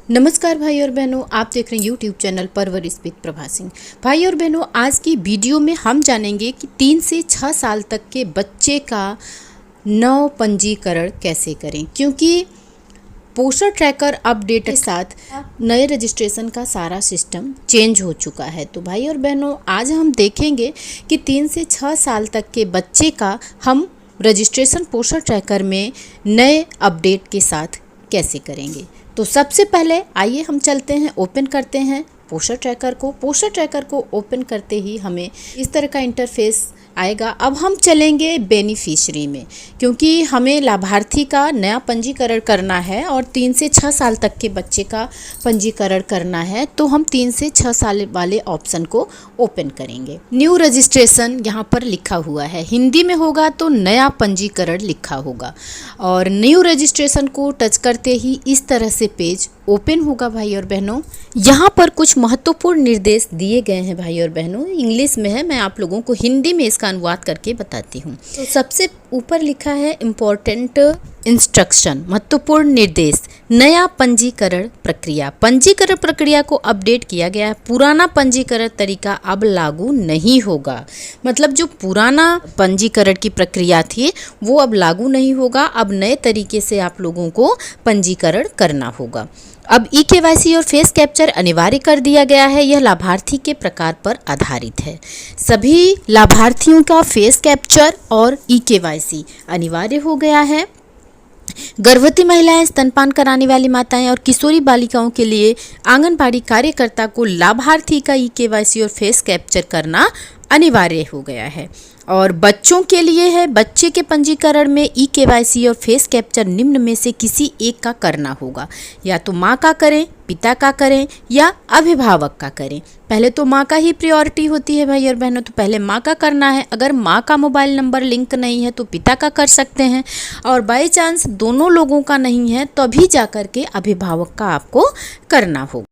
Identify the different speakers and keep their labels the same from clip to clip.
Speaker 1: नमस्कार भाई और बहनों, आप देख रहे हैं यूट्यूब चैनल परवरिश विद प्रभा सिंह। भाई और बहनों, आज की वीडियो में हम जानेंगे कि 3 से 6 साल तक के बच्चे का नव पंजीकरण कैसे करें, क्योंकि पोस्टर ट्रैकर अपडेट के साथ नए रजिस्ट्रेशन का सारा सिस्टम चेंज हो चुका है। तो भाई और बहनों, आज हम देखेंगे कि 3 से 6 साल तक के बच्चे का हम रजिस्ट्रेशन पोस्टर ट्रैकर में नए अपडेट के साथ कैसे करेंगे। तो सबसे पहले आइए हम चलते हैं, ओपन करते हैं पोस्टर ट्रैकर को। पोस्टर ट्रैकर को ओपन करते ही हमें इस तरह का इंटरफेस आएगा। अब हम चलेंगे बेनिफिशरी में, क्योंकि हमें लाभार्थी का नया पंजीकरण करना है और 3 से 6 साल तक के बच्चे का पंजीकरण करना है। तो हम 3 से 6 साल वाले ऑप्शन को ओपन करेंगे। न्यू रजिस्ट्रेशन यहाँ पर लिखा हुआ है, हिंदी में होगा तो नया पंजीकरण लिखा होगा। और न्यू रजिस्ट्रेशन को टच करते ही इस तरह से पेज ओपन होगा। भाई और बहनों, यहाँ पर कुछ महत्वपूर्ण निर्देश दिए गए हैं। भाई और बहनों, इंग्लिश में है, मैं आप लोगों को हिंदी में इसका अनुवाद करके बताती हूँ। तो सबसे ऊपर लिखा है इम्पोर्टेंट इंस्ट्रक्शन, महत्वपूर्ण निर्देश। नया पंजीकरण प्रक्रिया, पंजीकरण प्रक्रिया को अपडेट किया गया है। पुराना पंजीकरण तरीका अब लागू नहीं होगा। मतलब जो पुराना पंजीकरण की प्रक्रिया थी वो अब लागू नहीं होगा। अब नए तरीके से आप लोगों को पंजीकरण करना होगा। अब ई-केवाईसी और फेस कैप्चर अनिवार्य कर दिया गया है। यह लाभार्थी के प्रकार पर आधारित है। सभी लाभार्थियों का फेस कैप्चर और ई-केवाईसी अनिवार्य हो गया है। गर्भवती महिलाएं, स्तनपान कराने वाली माताएं और किशोरी बालिकाओं के लिए आंगनबाड़ी कार्यकर्ता को लाभार्थी का ई-केवाईसी और फेस कैप्चर करना अनिवार्य हो गया है। और बच्चों के लिए है, बच्चे के पंजीकरण में ई-केवाईसी और फेस कैप्चर निम्न में से किसी एक का करना होगा। या तो माँ का करें, पिता का करें या अभिभावक का करें। पहले तो माँ का ही प्रायोरिटी होती है भाई और बहनों, तो पहले माँ का करना है। अगर माँ का मोबाइल नंबर लिंक नहीं है तो पिता का कर सकते हैं, और बाई चांस दोनों लोगों का नहीं है तो अभी जा कर के अभिभावक का आपको करना होगा।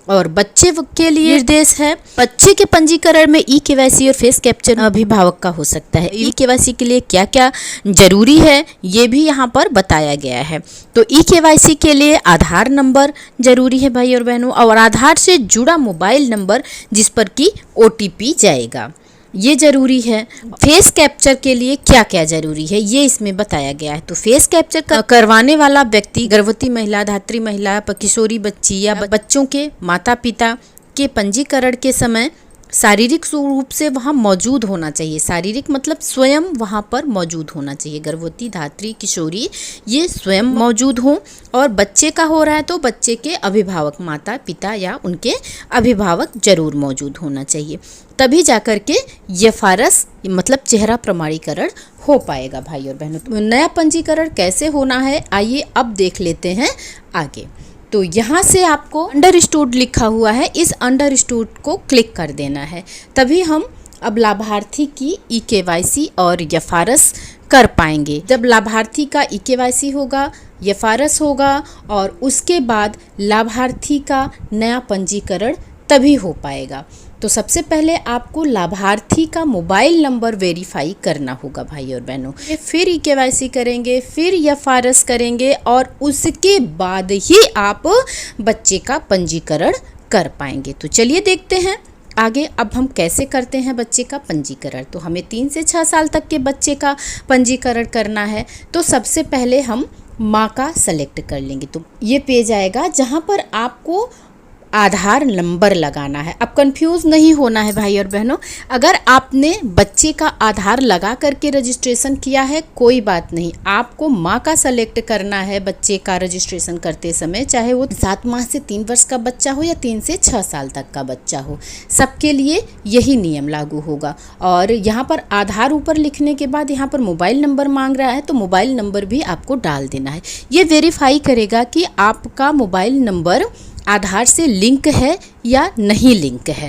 Speaker 1: और बच्चे के लिए निर्देश है, बच्चे के पंजीकरण में ई-केवाईसी और फेस कैप्चर अभिभावक का हो सकता है। ई-केवाईसी के लिए क्या क्या जरूरी है ये भी यहाँ पर बताया गया है। तो ई-केवाईसी के लिए आधार नंबर जरूरी है भाई और बहनों, और आधार से जुड़ा मोबाइल नंबर जिस पर कि OTP जाएगा, ये जरूरी है। फेस कैप्चर के लिए क्या क्या जरूरी है ये इसमें बताया गया है। तो फेस कैप्चर करवाने वाला व्यक्ति गर्भवती महिला, धात्री महिला, किशोरी बच्ची या बच्चों के माता पिता के पंजीकरण के समय शारीरिक रूप से वहाँ मौजूद होना चाहिए। शारीरिक मतलब स्वयं वहाँ पर मौजूद होना चाहिए। गर्भवती, धात्री, किशोरी ये स्वयं मौजूद हों, और बच्चे का हो रहा है तो बच्चे के अभिभावक, माता पिता या उनके अभिभावक जरूर मौजूद होना चाहिए। तभी जाकर के यफारस मतलब चेहरा प्रमाणीकरण हो पाएगा। भाई और बहनों, तो नया पंजीकरण कैसे होना है आइए अब देख लेते हैं आगे। तो यहाँ से आपको अंडरस्टूड लिखा हुआ है, इस अंडरस्टूड को क्लिक कर देना है। तभी हम अब लाभार्थी की ई-केवाईसी और यफारस कर पाएंगे। जब लाभार्थी का ई-केवाईसी होगा, यफारस होगा और उसके बाद लाभार्थी का नया पंजीकरण तभी हो पाएगा। तो सबसे पहले आपको लाभार्थी का मोबाइल नंबर वेरीफाई करना होगा भाई और बहनों। फिर ई-केवाईसी करेंगे, फिर यफारस करेंगे और उसके बाद ही आप बच्चे का पंजीकरण कर पाएंगे। तो चलिए देखते हैं आगे अब हम कैसे करते हैं बच्चे का पंजीकरण। तो हमें 3 से 6 साल तक के बच्चे का पंजीकरण करना है। तो सबसे पहले हम माँ का सेलेक्ट कर लेंगे। तो ये पेज आएगा जहाँ पर आपको आधार नंबर लगाना है। अब कंफ्यूज नहीं होना है भाई और बहनों, अगर आपने बच्चे का आधार लगा करके रजिस्ट्रेशन किया है कोई बात नहीं, आपको माँ का सेलेक्ट करना है बच्चे का रजिस्ट्रेशन करते समय, चाहे वो 7 माह से 3 वर्ष का बच्चा हो या 3 से 6 साल तक का बच्चा हो, सबके लिए यही नियम लागू होगा। और यहाँ पर आधार ऊपर लिखने के बाद यहाँ पर मोबाइल नंबर मांग रहा है, तो मोबाइल नंबर भी आपको डाल देना है। ये वेरीफाई करेगा कि आपका मोबाइल नंबर आधार से लिंक है या नहीं लिंक है।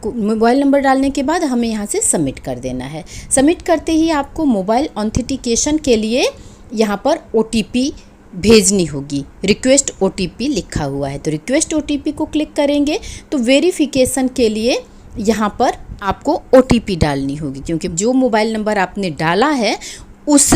Speaker 1: मोबाइल नंबर डालने के बाद हमें यहाँ से सबमिट कर देना है। सबमिट करते ही आपको मोबाइल ऑथेंटिकेशन के लिए यहाँ पर OTP भेजनी होगी। रिक्वेस्ट OTP लिखा हुआ है, तो रिक्वेस्ट OTP को क्लिक करेंगे तो वेरिफिकेशन के लिए यहाँ पर आपको OTP डालनी होगी, क्योंकि जो मोबाइल नंबर आपने डाला है उस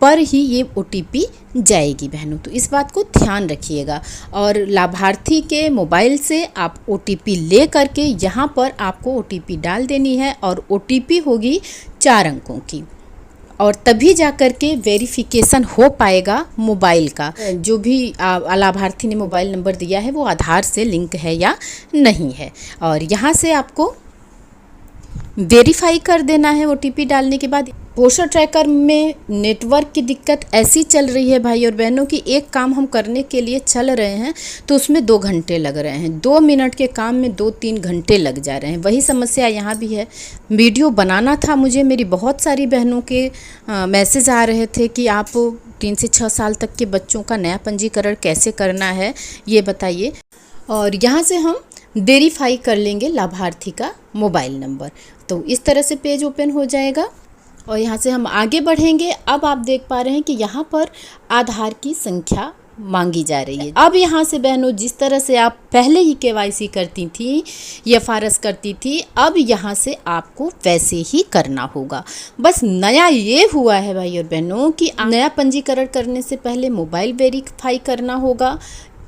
Speaker 1: पर ही ये OTP जाएगी बहनों। तो इस बात को ध्यान रखिएगा। और लाभार्थी के मोबाइल से आप OTP ले करके यहाँ पर आपको OTP डाल देनी है और OTP होगी 4 अंकों की, और तभी जा कर के वेरिफिकेशन हो पाएगा मोबाइल का। जो भी लाभार्थी ने मोबाइल नंबर दिया है वो आधार से लिंक है या नहीं है। और यहाँ से आपको वेरीफाई कर देना है OTP डालने के बाद। पोषण ट्रैकर में नेटवर्क की दिक्कत ऐसी चल रही है भाई और बहनों कि एक काम हम करने के लिए चल रहे हैं तो उसमें 2 घंटे लग रहे हैं, 2 मिनट के काम में 2-3 घंटे लग जा रहे हैं। वही समस्या यहाँ भी है। वीडियो बनाना था मुझे, मेरी बहुत सारी बहनों के मैसेज आ रहे थे कि आप 3 से 6 साल तक के बच्चों का नया पंजीकरण कैसे करना है ये बताइए। और यहाँ से हम वेरीफाई कर लेंगे लाभार्थी का मोबाइल नंबर। तो इस तरह से पेज ओपन हो जाएगा और यहाँ से हम आगे बढ़ेंगे। अब आप देख पा रहे हैं कि यहाँ पर आधार की संख्या मांगी जा रही है। अब यहाँ से बहनों जिस तरह से आप पहले ही KYC करती थी या फारस करती थी, अब यहाँ से आपको वैसे ही करना होगा। बस नया ये हुआ है भाई और बहनों कि नया पंजीकरण करने से पहले मोबाइल वेरीफाई करना होगा,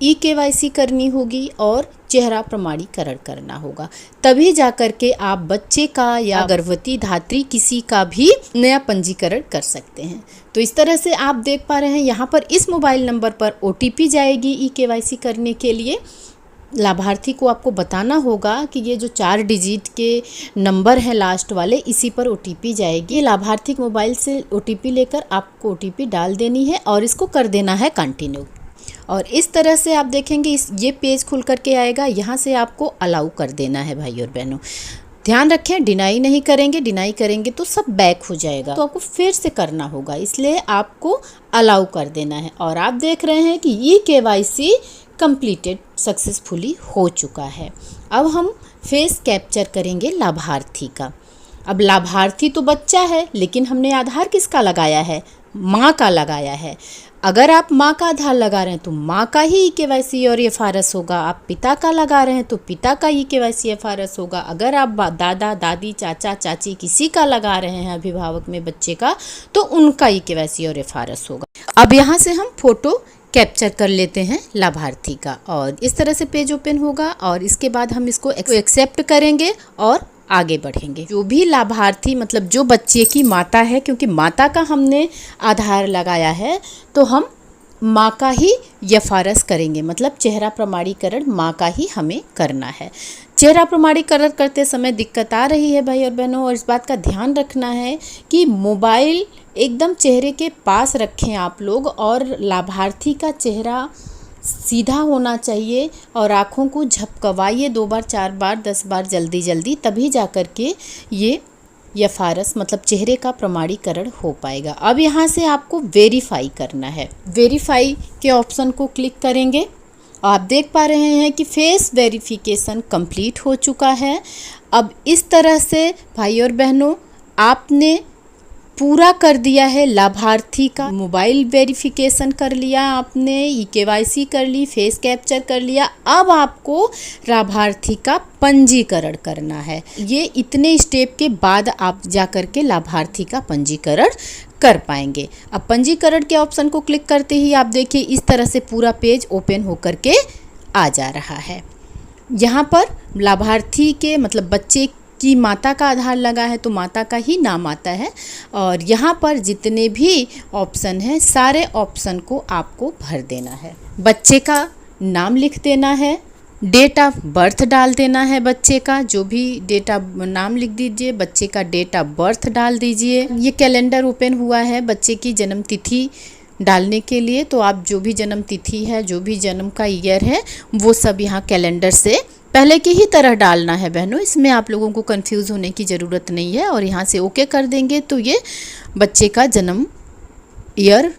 Speaker 1: KYC करनी होगी और चेहरा प्रमाणीकरण करना होगा, तभी जाकर के आप बच्चे का या गर्भवती धात्री किसी का भी नया पंजीकरण कर सकते हैं। तो इस तरह से आप देख पा रहे हैं यहाँ पर इस मोबाइल नंबर पर OTP जाएगी KYC करने के लिए। लाभार्थी को आपको बताना होगा कि ये जो 4 डिजिट के नंबर हैं लास्ट वाले, इसी पर OTP जाएगी। लाभार्थी के मोबाइल से OTP लेकर आपको OTP डाल देनी है और इसको कर देना है कंटिन्यू। और इस तरह से आप देखेंगे ये पेज खुल करके आएगा। यहाँ से आपको अलाउ कर देना है भाई और बहनों। ध्यान रखें, डिनाई नहीं करेंगे, डिनाई करेंगे तो सब बैक हो जाएगा, तो आपको फिर से करना होगा, इसलिए आपको अलाउ कर देना है। और आप देख रहे हैं कि ये KYC कंप्लीटेड सक्सेसफुली हो चुका है। अब हम फेस कैप्चर करेंगे लाभार्थी का। अब लाभार्थी तो बच्चा है, लेकिन हमने आधार किसका लगाया है? माँ का लगाया है। अगर आप माँ का आधार लगा रहे हैं तो माँ का ही KYC और FRS होगा। आप पिता का लगा रहे हैं तो पिता का ही KYC FRS होगा। अगर आप दादा दादी चाचा चाची किसी का लगा रहे हैं अभिभावक में बच्चे का, तो उनका ही KYC और FRS होगा। अब यहाँ से हम फोटो कैप्चर कर लेते हैं लाभार्थी का और इस तरह से पेज ओपन होगा और इसके बाद हम इसको एक्सेप्ट करेंगे और आगे बढ़ेंगे। जो भी लाभार्थी मतलब जो बच्चे की माता है, क्योंकि माता का हमने आधार लगाया है तो हम माँ का ही FRS करेंगे, मतलब चेहरा प्रमाणीकरण माँ का ही हमें करना है। चेहरा प्रमाणीकरण करते समय दिक्कत आ रही है भाई और बहनों, और इस बात का ध्यान रखना है कि मोबाइल एकदम चेहरे के पास रखें आप लोग, और लाभार्थी का चेहरा सीधा होना चाहिए और आँखों को झपकवाइए 2 बार 4 बार 10 बार जल्दी जल्दी, तभी जा कर के ये FRS मतलब चेहरे का प्रमाणीकरण हो पाएगा। अब यहाँ से आपको वेरीफाई करना है। वेरीफाई के ऑप्शन को क्लिक करेंगे। आप देख पा रहे हैं कि फेस वेरिफिकेशन कंप्लीट हो चुका है। अब इस तरह से भाई और बहनों आपने पूरा कर दिया है लाभार्थी का मोबाइल वेरिफिकेशन कर लिया, आपने KYC कर ली, फेस कैप्चर कर लिया। अब आपको लाभार्थी का पंजीकरण करना है। ये इतने स्टेप के बाद आप जाकर के लाभार्थी का पंजीकरण कर पाएंगे। अब पंजीकरण के ऑप्शन को क्लिक करते ही आप देखिए इस तरह से पूरा पेज ओपन होकर के आ जा रहा है। यहाँ पर लाभार्थी के मतलब बच्चे की माता का आधार लगा है तो माता का ही नाम आता है, और यहाँ पर जितने भी ऑप्शन हैं सारे ऑप्शन को आपको भर देना है। बच्चे का नाम लिख देना है, डेट ऑफ बर्थ डाल देना है बच्चे का, जो भी डेट ऑफ नाम लिख दीजिए, बच्चे का डेट ऑफ बर्थ डाल दीजिए। ये कैलेंडर ओपन हुआ है बच्चे की जन्म तिथि डालने के लिए, तो आप जो भी जन्म तिथि है, जो भी जन्म का ईयर है, वो सब यहाँ कैलेंडर से पहले की ही तरह डालना है बहनों। इसमें आप लोगों को कंफ्यूज होने की ज़रूरत नहीं है। और यहाँ से ओके कर देंगे तो ये बच्चे का जन्म ईयर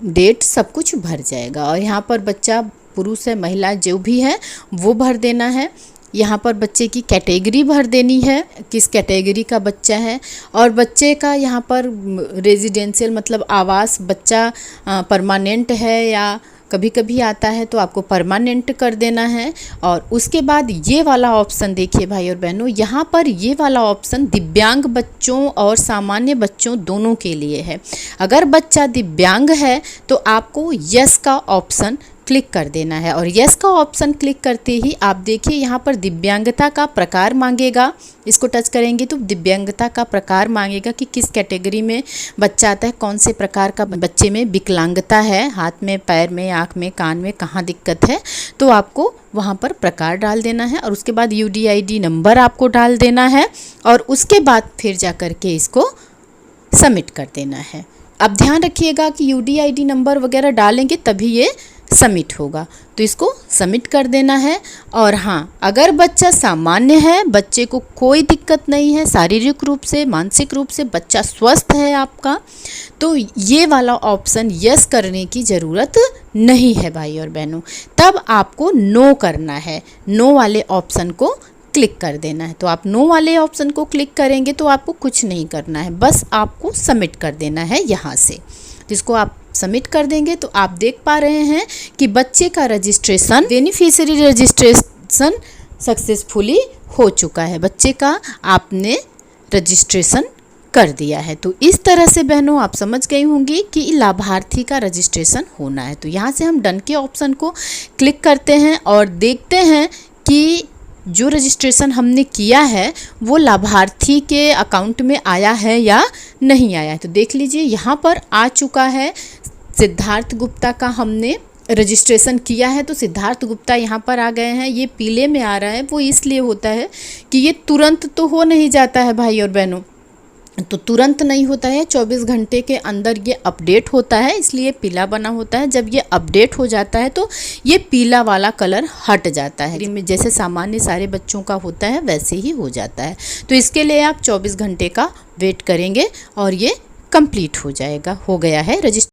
Speaker 1: डेट सब कुछ भर जाएगा। और यहाँ पर बच्चा पुरुष है महिला जो भी है वो भर देना है। यहाँ पर बच्चे की कैटेगरी भर देनी है, किस कैटेगरी का बच्चा है। और बच्चे का यहाँ पर रेजिडेंशियल मतलब आवास, बच्चा परमानेंट है या कभी कभी आता है तो आपको परमानेंट कर देना है। और उसके बाद ये वाला ऑप्शन देखिए भाई और बहनों, यहाँ पर ये वाला ऑप्शन दिव्यांग बच्चों और सामान्य बच्चों दोनों के लिए है। अगर बच्चा दिव्यांग है तो आपको यस का ऑप्शन क्लिक कर देना है। और यस का ऑप्शन क्लिक करते ही आप देखिए यहाँ पर दिव्यांगता का प्रकार मांगेगा। इसको टच करेंगे तो दिव्यांगता का प्रकार मांगेगा कि किस कैटेगरी में बच्चा आता है, कौन से प्रकार का बच्चे में विकलांगता है, हाथ में, पैर में, आँख में, कान में कहाँ दिक्कत है, तो आपको वहाँ पर प्रकार डाल देना है। और उसके बाद UDID नंबर आपको डाल देना है और उसके बाद फिर जा कर के इसको सबमिट कर देना है। अब ध्यान रखिएगा कि UDID नंबर वगैरह डालेंगे तभी ये सबमिट होगा, तो इसको सबमिट कर देना है। और हाँ, अगर बच्चा सामान्य है, बच्चे को कोई दिक्कत नहीं है, शारीरिक रूप से, मानसिक रूप से बच्चा स्वस्थ है आपका, तो ये वाला ऑप्शन यस करने की ज़रूरत नहीं है भाई और बहनों। तब आपको नो करना है, नो वाले ऑप्शन को क्लिक कर देना है। तो आप नो वाले ऑप्शन को क्लिक करेंगे तो आपको कुछ नहीं करना है, बस आपको सबमिट कर देना है यहाँ से। जिसको आप सबमिट कर देंगे तो आप देख पा रहे हैं कि बच्चे का रजिस्ट्रेशन, बेनिफिशियरी रजिस्ट्रेशन सक्सेसफुली हो चुका है। बच्चे का आपने रजिस्ट्रेशन कर दिया है। तो इस तरह से बहनों आप समझ गई होंगी कि लाभार्थी का रजिस्ट्रेशन होना है। तो यहाँ से हम डन के ऑप्शन को क्लिक करते हैं और देखते हैं कि जो रजिस्ट्रेशन हमने किया है वो लाभार्थी के अकाउंट में आया है या नहीं आया है। तो देख लीजिए यहाँ पर आ चुका है। सिद्धार्थ गुप्ता का हमने रजिस्ट्रेशन किया है तो सिद्धार्थ गुप्ता यहाँ पर आ गए हैं। ये पीले में आ रहा है, वो इसलिए होता है कि ये तुरंत तो हो नहीं जाता है भाई और बहनों, तो तुरंत नहीं होता है, 24 घंटे के अंदर ये अपडेट होता है, इसलिए पीला बना होता है। जब ये अपडेट हो जाता है तो ये पीला वाला कलर हट जाता है, जैसे सामान्य सारे बच्चों का होता है वैसे ही हो जाता है। तो इसके लिए आप 24 घंटे का वेट करेंगे और ये कंप्लीट हो जाएगा। हो गया है रजिस्टर।